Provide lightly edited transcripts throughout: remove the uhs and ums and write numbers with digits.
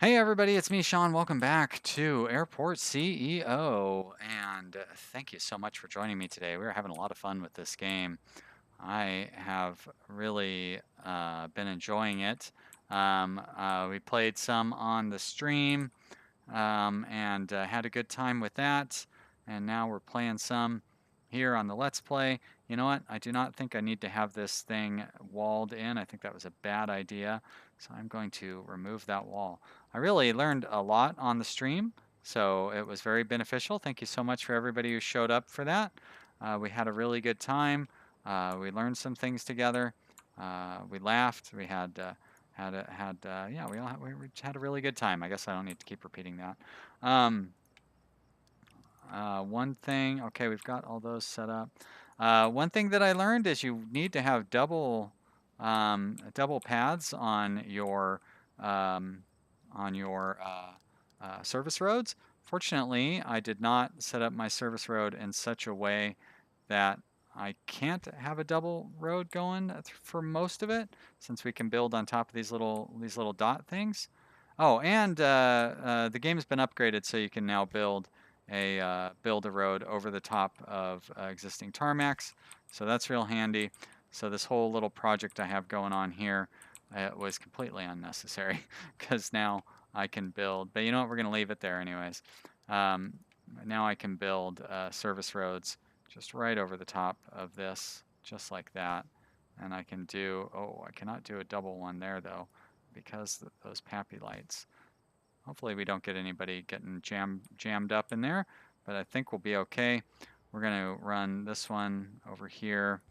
Hey everybody, it's me, Sean. Welcome back to Airport CEO, and thank you so much for joining me today. We're having a lot of fun with this game. I have really been enjoying it. We played some on the stream and had a good time with that, and now we're playing some here on the Let's Play. You know what? I do not think I need to have this thing walled in. I think that was a bad idea, so I'm going to remove that wall. I really learned a lot on the stream, so it was very beneficial. Thank you so much for everybody who showed up for that. We had a really good time. We learned some things together. We laughed. We we had a really good time. I guess I don't need to keep repeating that. Um, One thing, okay, we've got all those set up. One thing that I learned is you need to have double paths um, on your service roads. Fortunately, I did not set up my service road in such a way that I can't have a double road going for most of it, since we can build on top of these little dot things. Oh, and the game's been upgraded, so you can now build a road over the top of existing tarmacs. So that's real handy. So this whole little project I have going on here was completely unnecessary because now I can build. But you know what? We're going to leave it there anyways. Um, Now I can build service roads just right over the top of this, just like that. And I can do, oh, I cannot do a double one there though, because those pappy lights. Hopefully we don't get anybody getting jammed up in there, but I think we'll be okay. We're going to run this one over here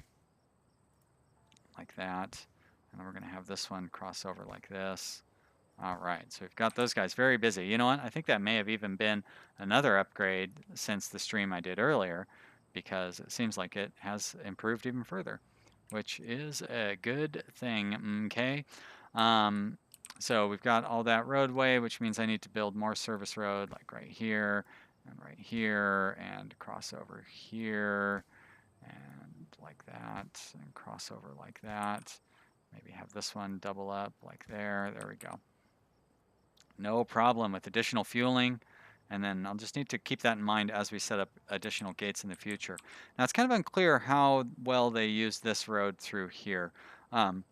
like that, and then we're going to have this one cross over like this. All right, so we've got those guys very busy. You know what? I think that may have even been another upgrade since the stream I did earlier, because it seems like it has improved even further, which is a good thing. Okay. Um, so we've got all that roadway, which means I need to build more service road, like right here, and cross over here, and like that, and cross over like that. Maybe have this one double up like there. There we go. No problem with additional fueling. And then I'll just need to keep that in mind as we set up additional gates in the future. Now it's kind of unclear how well they use this road through here. Um,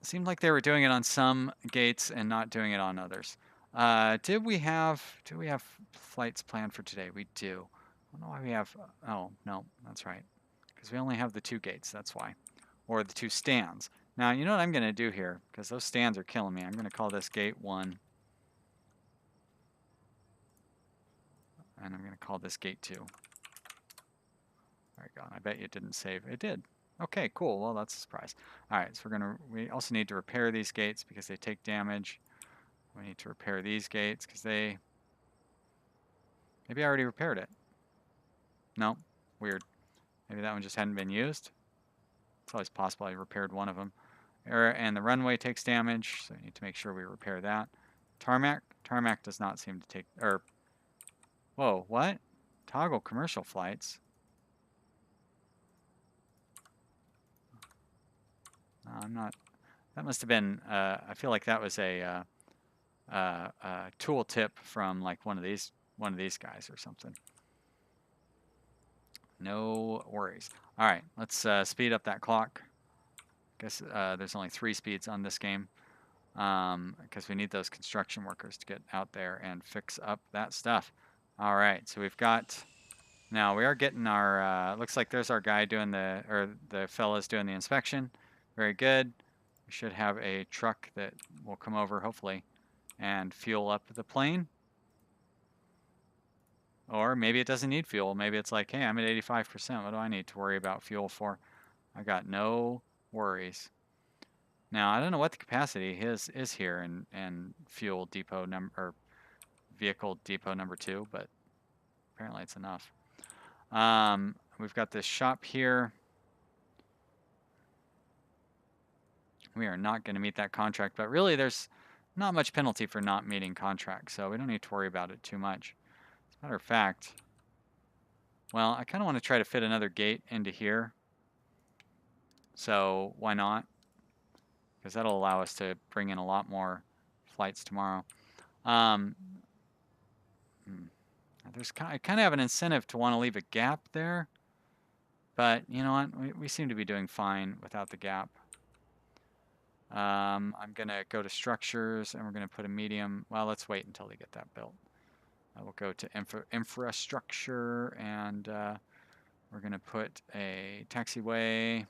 it seemed like they were doing it on some gates and not doing it on others. Do we have flights planned for today? We do. I don't know why we have. Oh no, that's right. Because we only have the two gates. That's why, or the two stands. Now you know what I'm going to do here, because those stands are killing me. I'm going to call this gate 1. And I'm going to call this gate 2. There we go. And I bet you it didn't save. It did. Okay, cool. Well, that's a surprise. All right, so we also need to repair these gates because they take damage. We need to repair these gates because maybe I already repaired it. No, weird. Maybe that one just hadn't been used. It's always possible I repaired one of them. And the runway takes damage, so we need to make sure we repair that. Tarmac does not seem to take, whoa, what? Toggle commercial flights. No, I'm not. That must have been. I feel like that was a tool tip from like one of these guys or something. No worries. All right, let's speed up that clock. Guess there's only 3 speeds on this game because we need those construction workers to get out there and fix up that stuff. All right, so we've got. Now we are getting our. Looks like there's our guy doing the fellas doing the inspection. Very good. We should have a truck that will come over hopefully and fuel up the plane. Or maybe it doesn't need fuel. Maybe it's like, hey, I'm at 85%. What do I need to worry about fuel for? I got no worries. Now, I don't know what the capacity is here in fuel depot number or vehicle depot number 2, but apparently it's enough. We've got this shop here. We are not going to meet that contract, but really there's not much penalty for not meeting contracts, so we don't need to worry about it too much. As a matter of fact, well, I kind of want to try to fit another gate into here. So why not? Because that'll allow us to bring in a lot more flights tomorrow. Um, I kind of have an incentive to want to leave a gap there, but you know what? We seem to be doing fine without the gap. I'm going to go to structures and we're going to put a medium. Well, let's wait until they get that built. We'll go to infrastructure and we're going to put a taxiway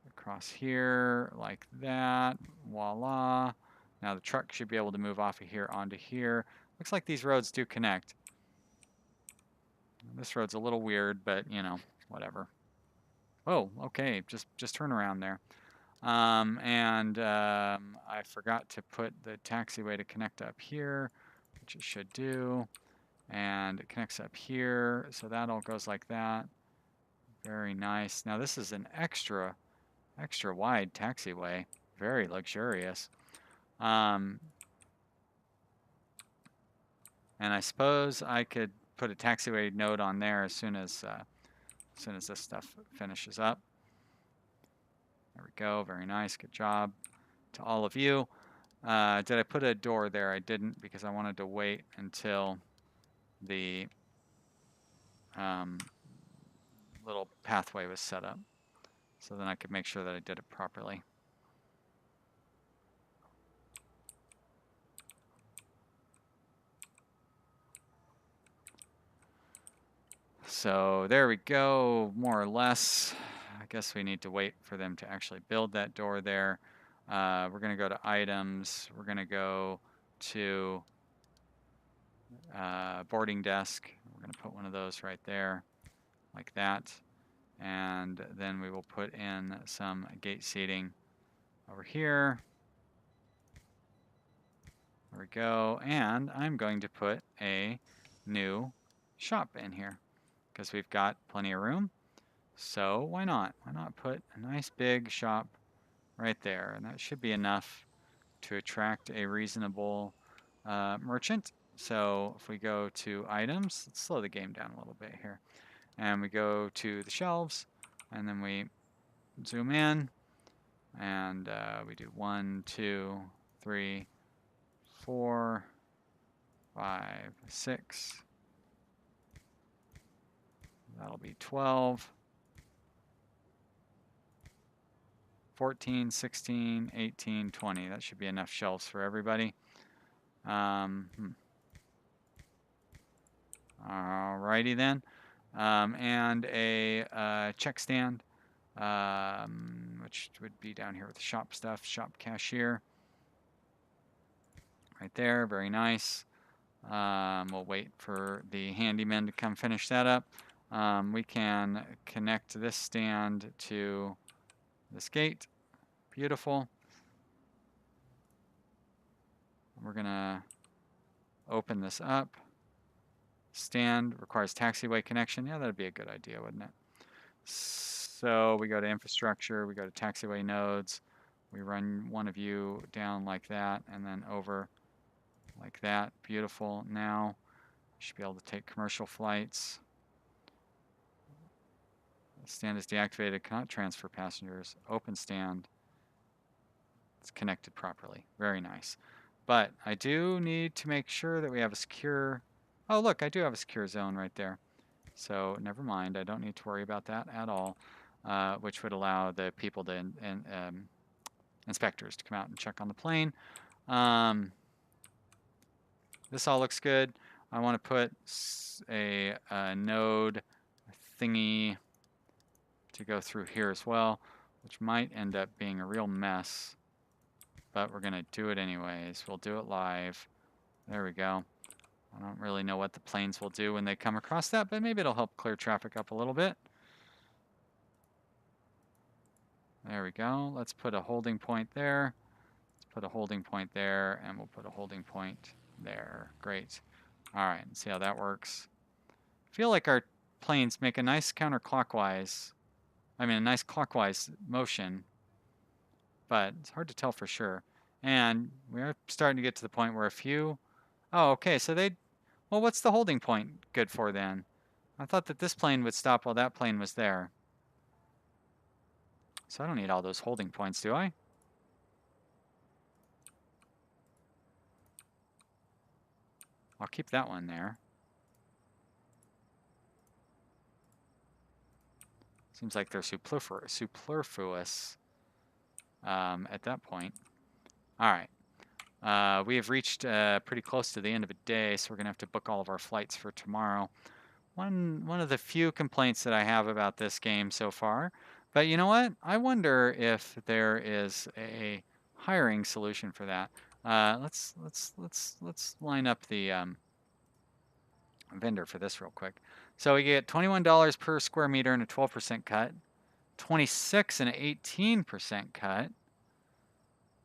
across here like that. Voila. Now the truck should be able to move off of here onto here. Looks like these roads do connect. This road's a little weird, but you know, whatever. Oh, okay, just turn around there. I forgot to put the taxiway to connect up here, which it should do. And it connects up here, so that all goes like that. Very nice. Now this is an extra wide taxiway. Very luxurious. And I suppose I could put a taxiway node on there as soon as this stuff finishes up. There we go. Very nice. Good job to all of you. Did I put a door there? I didn't because I wanted to wait until the little pathway was set up, so then I could make sure that I did it properly. So there we go, more or less. I guess we need to wait for them to actually build that door there. We're going to go to items. We're going to go to boarding desk. We're going to put one of those right there, like that. And then we will put in some gate seating over here. There we go. And I'm going to put a new shop in here because we've got plenty of room. So why not? Why not put a nice big shop right there? And that should be enough to attract a reasonable merchant. So if we go to items, let's slow the game down a little bit here. And we go to the shelves, and then we zoom in, and we do 1, 2, 3, 4, 5, 6. That'll be 12. 14, 16, 18, 20. That should be enough shelves for everybody. Alrighty then. And a check stand, which would be down here with the shop stuff, shop cashier. Right there, very nice. We'll wait for the handyman to come finish that up. We can connect this stand to this gate. Beautiful. We're gonna open this up. Stand requires taxiway connection. Yeah, that'd be a good idea, wouldn't it? So we go to infrastructure, we go to taxiway nodes, we run one of you down like that, and then over like that. Beautiful. Now you should be able to take commercial flights. Stand is deactivated, cannot transfer passengers. Open stand. It's connected properly. Very nice. But I do need to make sure that we have a secure... Oh, look, I do have a secure zone right there. So never mind. I don't need to worry about that at all, which would allow the people to inspectors to come out and check on the plane. This all looks good. I want to put a node thingy to go through here as well, which might end up being a real mess, but we're going to do it anyways. We'll do it live. There we go. I don't really know what the planes will do when they come across that, but maybe it'll help clear traffic up a little bit. There we go. Let's put a holding point there. Let's put a holding point there, and we'll put a holding point there. Great. All right, let's see how that works. I feel like our planes make a nice counterclockwise, a nice clockwise motion, but it's hard to tell for sure. And we're starting to get to the point where a few... Oh, okay, so well, what's the holding point good for then? I thought that this plane would stop while that plane was there. So I don't need all those holding points, do I? I'll keep that one there. Seems like they're superfluous at that point. All right. We have reached pretty close to the end of the day, so we're going to have to book all of our flights for tomorrow. One of the few complaints that I have about this game so far. But you know what? I wonder if there is a hiring solution for that. Let's line up the vendor for this real quick. So we get $21 per square meter and a 12% cut, 26 and an 18% cut,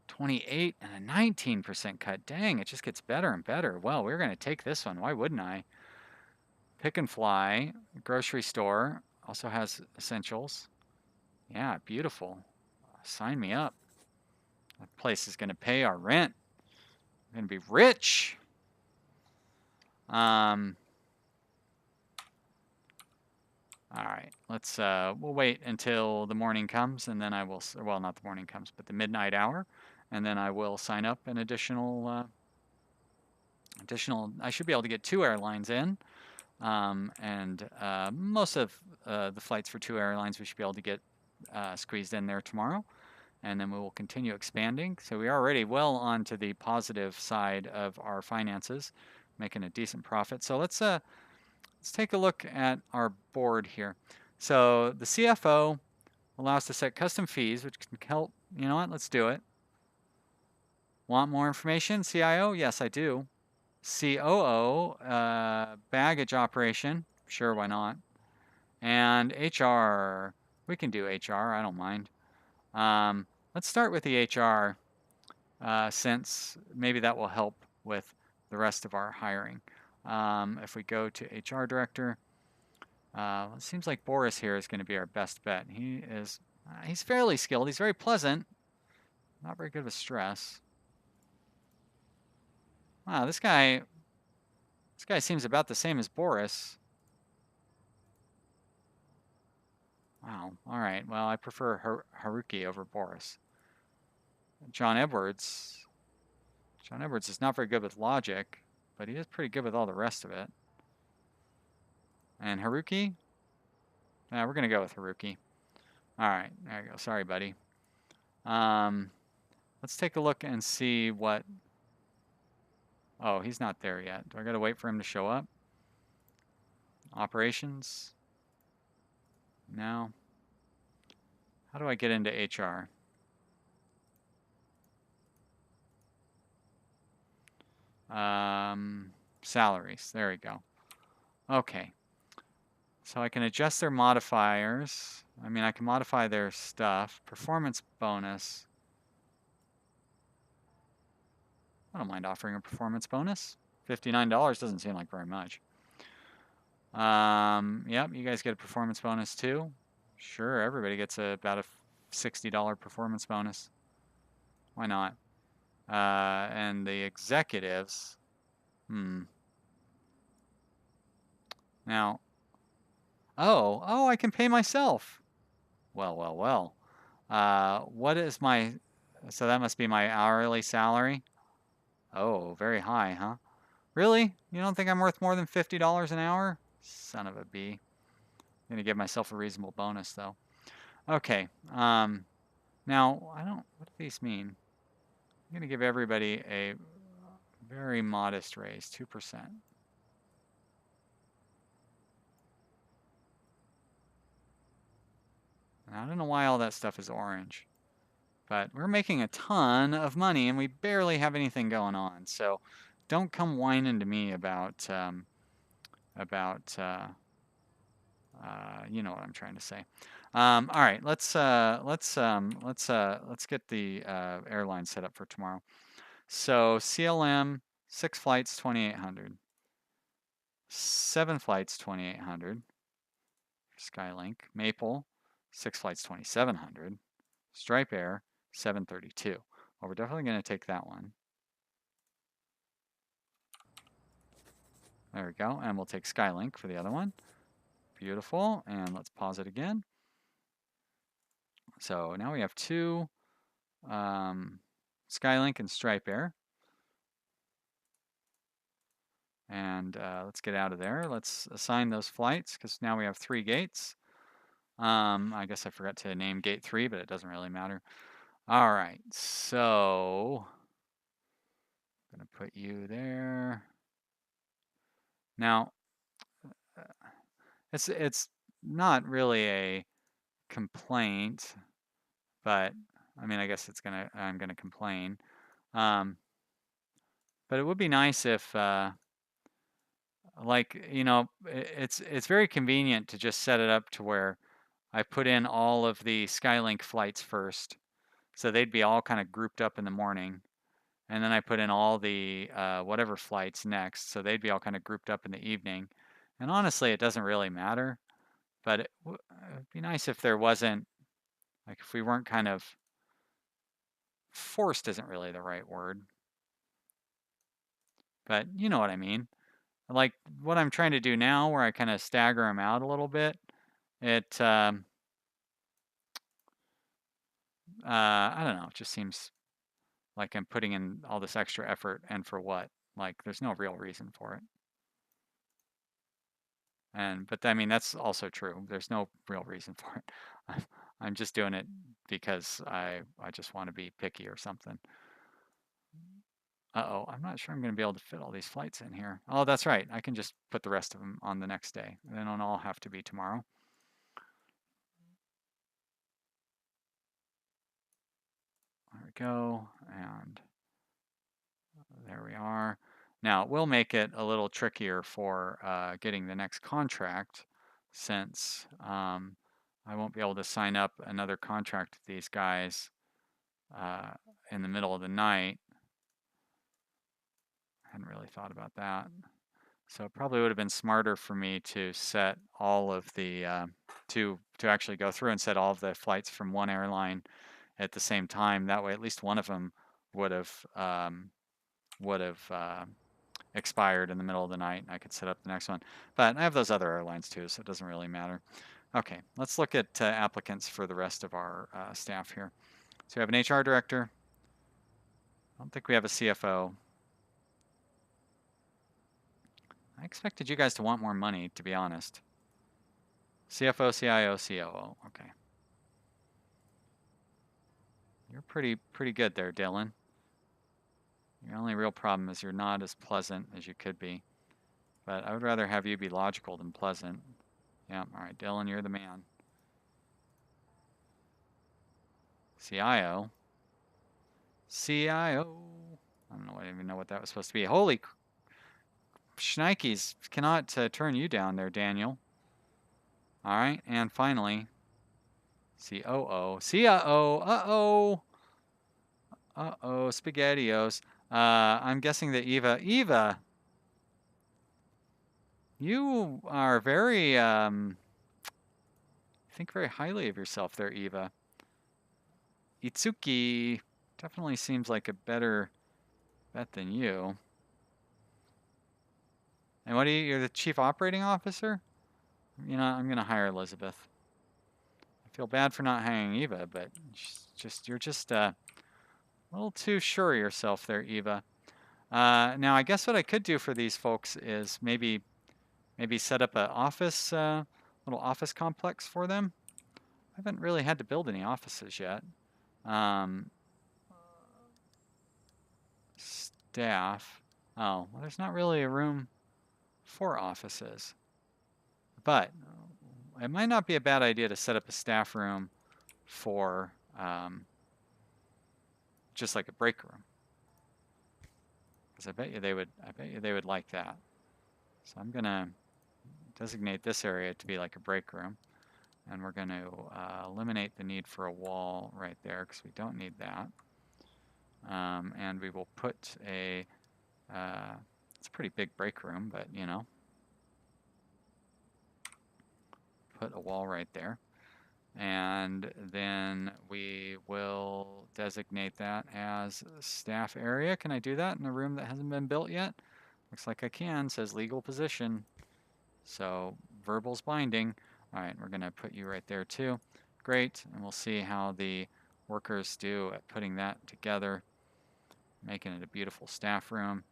28 and a 19% cut. Dang, it just gets better and better. Well, we're going to take this one. Why wouldn't I? Pick and Fly, grocery store, also has essentials. Yeah, beautiful. Sign me up. That place is going to pay our rent. We're going to be rich. All right, we'll wait until the morning comes, and then I will, well, not the morning comes, but the midnight hour, and then I will sign up an additional, I should be able to get 2 airlines in, and most of the flights for 2 airlines we should be able to get squeezed in there tomorrow, and then we will continue expanding. So we are already well on to the positive side of our finances, making a decent profit. So let's take a look at our board here. So the CFO allows us to set custom fees, which can help. You know what? Let's do it. Want more information? CIO? Yes, I do. COO, baggage operation. Sure, why not? And HR. We can do HR. I don't mind. Let's start with the HR, since maybe that will help with the rest of our hiring. If we go to HR director, it seems like Boris here is going to be our best bet. He's fairly skilled. He's very pleasant. Not very good with stress. Wow, this guy seems about the same as Boris. Wow. All right. Well, I prefer Haruki over Boris. John Edwards. John Edwards is not very good with logic, but he is pretty good with all the rest of it. And Haruki? We're going to go with Haruki. All right. There you go. Sorry, buddy. Let's take a look and see what... Oh, he's not there yet. Do I got to wait for him to show up? Operations? No. How do I get into HR? Salaries. There we go. Okay. So I can adjust their modifiers. I mean, I can modify their stuff. Performance bonus. I don't mind offering a performance bonus. $59 doesn't seem like very much. Yep, you guys get a performance bonus too. Sure, everybody gets about a $60 performance bonus. Why not? And the executives. Now, oh, I can pay myself. Well. What is my, so that must be my hourly salary. Oh, very high, huh? Really? You don't think I'm worth more than $50 an hour? Son of a bee. I'm gonna give myself a reasonable bonus though. Okay. Now what do these mean? I'm gonna give everybody a very modest raise, 2%. I don't know why all that stuff is orange, but we're making a ton of money and we barely have anything going on. So don't come whining to me about you know what I'm trying to say. All right, let's get the airline set up for tomorrow. So CLM, 6 flights, 2,800. 7 flights, 2,800. Skylink, Maple, 6 flights, 2,700. Stripe Air, 732. Well, we're definitely going to take that one. There we go, and we'll take Skylink for the other one. Beautiful, and let's pause it again. So now we have 2 Skylink and Stripe Air. And let's get out of there. Let's assign those flights because now we have 3 gates. I guess I forgot to name gate 3, but it doesn't really matter. All right, so I'm gonna put you there. Now, it's not really a complaint, but I mean, I guess I'm gonna complain. But it would be nice if, like, you know, it's very convenient to just set it up to where I put in all of the Skylink flights first, so they'd be all kind of grouped up in the morning, and then I put in all the whatever flights next, so they'd be all kind of grouped up in the evening. And honestly, it doesn't really matter, but it'd be nice if there wasn't, like, if we weren't kind of forced isn't really the right word, but you know what I mean. Like what I'm trying to do now, where I kind of stagger them out a little bit, it I don't know, it just seems like I'm putting in all this extra effort, and for what? Like there's no real reason for it. But I mean that's also true. There's no real reason for it. I'm just doing it because I just want to be picky or something. Uh-oh, I'm not sure I'm going to be able to fit all these flights in here. Oh, that's right. I can just put the rest of them on the next day. They don't all have to be tomorrow. There we go. And there we are. Now, it will make it a little trickier for getting the next contract since I won't be able to sign up another contract with these guys uh, in the middle of the night. I hadn't really thought about that. So it probably would have been smarter for me to set all of the, to actually go through and set all of the flights from one airline at the same time. That way at least one of them would have expired in the middle of the night and I could set up the next one. But I have those other airlines too, so it doesn't really matter. Okay, let's look at applicants for the rest of our staff here. So we have an HR director. I don't think we have a CFO. I expected you guys to want more money, to be honest. CFO, CIO, COO. Okay. You're pretty good there, Dylan. Your only real problem is you're not as pleasant as you could be. But I would rather have you be logical than pleasant. Yeah, all right, Dylan, you're the man. CIO. CIO. I don't know. I even know what that was supposed to be. Holy shnikes. Cannot turn you down there, Daniel. All right, and finally, COO. CIO. Uh-oh. Uh-oh, SpaghettiOs. I'm guessing that Eva, you are very, think very highly of yourself there, Eva. Itsuki definitely seems like a better bet than you. And what are you? You're the chief operating officer? You know, I'm gonna hire Elizabeth. I feel bad for not hiring Eva, but you're just a little too sure of yourself there, Eva. Now I guess what I could do for these folks is maybe set up a office, little office complex for them. I haven't really had to build any offices yet. Staff. Oh, well, there's not really a room for offices. But it might not be a bad idea to set up a staff room for just like a break room. Because I bet you they would like that. So I'm gonna designate this area to be like a break room. And we're going to eliminate the need for a wall right there because we don't need that. And we will put it's a pretty big break room, but you know, put a wall right there. And then we will designate that as staff area. Can I do that in a room that hasn't been built yet? Looks like I can. It says legal position. So verbal's binding. All right, we're going to put you right there too. Great, and we'll see how the workers do at putting that together, making it a beautiful staff room.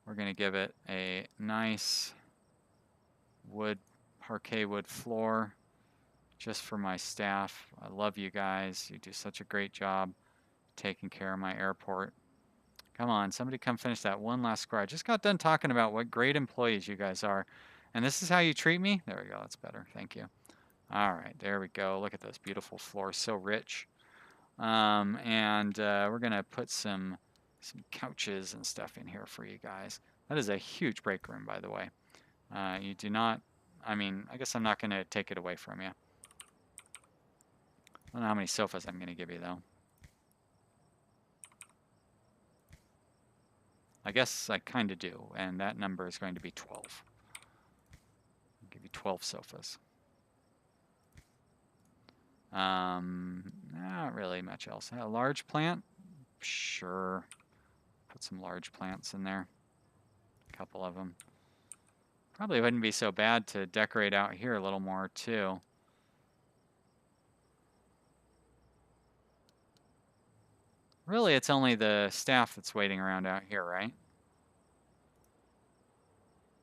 We're going to give it a nice wood, parquet wood floor just for my staff. I love you guys. You do such a great job taking care of my airport. Come on, somebody come finish that one last square. I just got done talking about what great employees you guys are. And this is how you treat me? There we go. That's better. Thank you. All right, there we go. Look at those beautiful floors. So rich. We're going to put some couches and stuff in here for you guys. That is a huge break room, by the way. You do not, I mean, I guess I'm not going to take it away from you. I don't know how many sofas I'm going to give you, though. I guess I kind of do, and that number is going to be 12. I'll give you 12 sofas. Not really much else. A large plant? Sure. Put some large plants in there. A couple of them. Probably wouldn't be so bad to decorate out here a little more, too. Really, it's only the staff that's waiting around out here, right?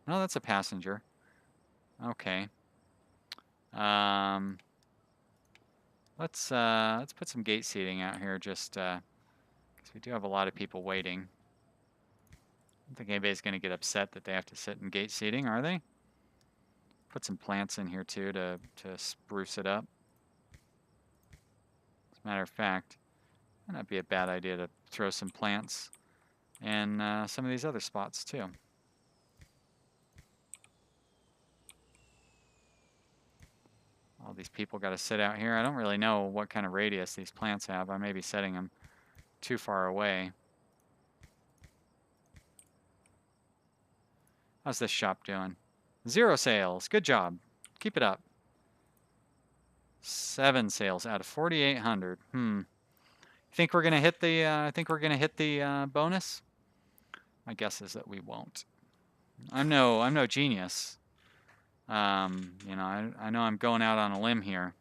No, that's a passenger. Okay. Let's put some gate seating out here just because we do have a lot of people waiting. I don't think anybody's going to get upset that they have to sit in gate seating, are they? Put some plants in here too to spruce it up. As a matter of fact, it might not be a bad idea to throw some plants in some of these other spots too. All these people got to sit out here. I don't really know what kind of radius these plants have. I may be setting them too far away. How's this shop doing? 0 sales. Good job. Keep it up. 7 sales out of 4,800. Think we're gonna hit the bonus? My guess is that we won't. I'm no genius. You know, I know I'm going out on a limb here,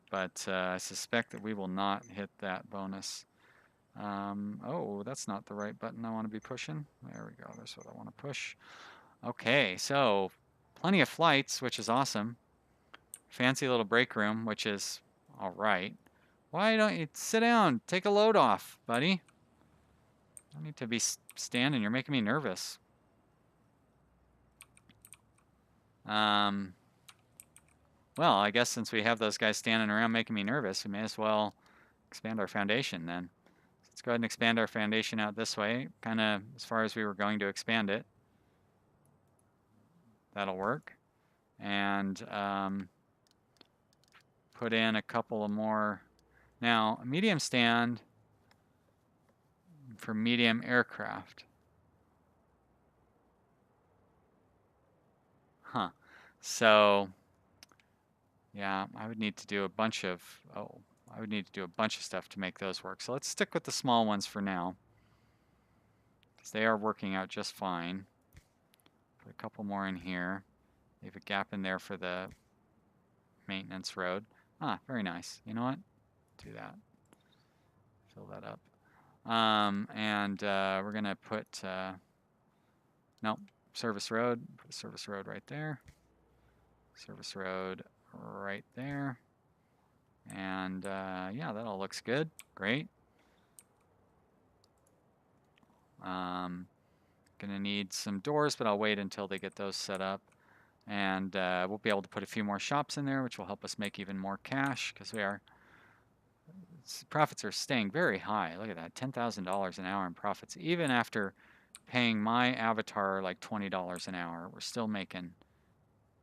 but I suspect that we will not hit that bonus. Oh, that's not the right button I want to be pushing. There we go. That's what I want to push. Okay, so plenty of flights, which is awesome. Fancy little break room, which is all right. Why don't you sit down? Take a load off, buddy. I don't need to be standing. You're making me nervous. Well, I guess since we have those guys standing around making me nervous, we may as well expand our foundation then. Let's go ahead and expand our foundation out this way, kind of as far as we were going to expand it. That'll work. And put in a couple of more. Now, a medium stand for medium aircraft. Huh. So, yeah, I would need to do a bunch of, stuff to make those work. So let's stick with the small ones for now, because they are working out just fine. Put a couple more in here. Leave a gap in there for the maintenance road. Ah, very nice. You know what? Do that. Fill that up. We're going to put, nope, service road. Put a service road right there. Service road right there. And yeah, that all looks good. Great. Gonna need some doors, but I'll wait until they get those set up. And we'll be able to put a few more shops in there, which will help us make even more cash, because profits are staying very high. Look at that, $10,000 an hour in profits. Even after paying my avatar like $20 an hour, we're still making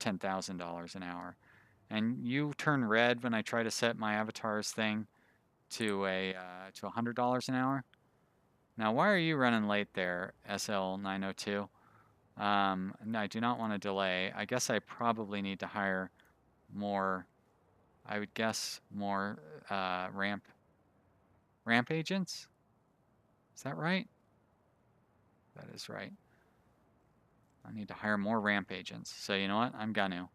$10,000 an hour. And you turn red when I try to set my avatar's thing to $100 an hour. Now, why are you running late there, SL902? And I do not want to delay. I guess I probably need to hire more, I would guess more ramp agents. Is that right? That is right. I need to hire more ramp agents. So you know what? I'm gonna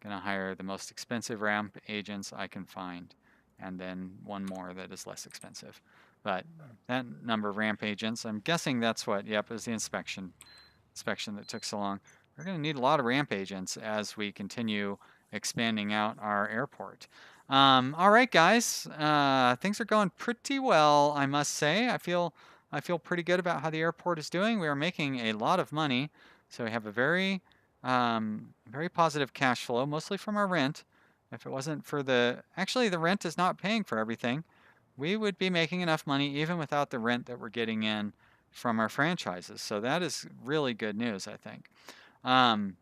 hire the most expensive ramp agents I can find, and then one more that is less expensive. But that number of ramp agents, I'm guessing that's what, yep, is the inspection inspection that took so long. We're going to need a lot of ramp agents as we continue expanding out our airport. All right, guys, things are going pretty well, I must say. I feel pretty good about how the airport is doing. We are making a lot of money, so we have a very positive cash flow, mostly from our rent. If it wasn't for actually the rent is not paying for everything. We would be making enough money even without the rent that we're getting in from our franchises. So that is really good news, I think. Um,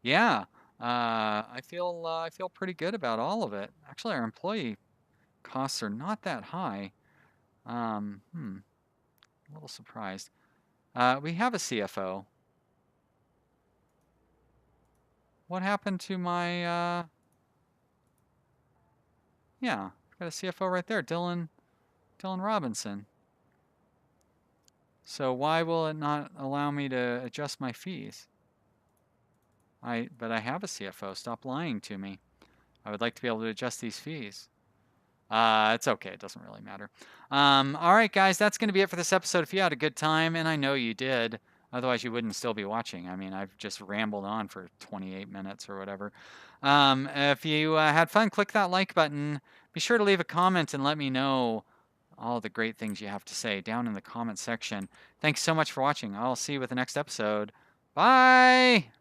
yeah, I feel pretty good about all of it. Actually, our employee costs are not that high. A little surprised. We have a CFO. What happened to my? Yeah, I've got a CFO right there, Dylan Robinson. So why will it not allow me to adjust my fees? But I have a CFO. Stop lying to me. I would like to be able to adjust these fees. It's okay. It doesn't really matter. All right, guys, that's going to be it for this episode. If you had a good time, and I know you did, otherwise you wouldn't still be watching. I mean, I've just rambled on for 28 minutes or whatever. If you had fun, click that like button. Be sure to leave a comment and let me know all the great things you have to say down in the comment section. Thanks so much for watching. I'll see you with the next episode. Bye!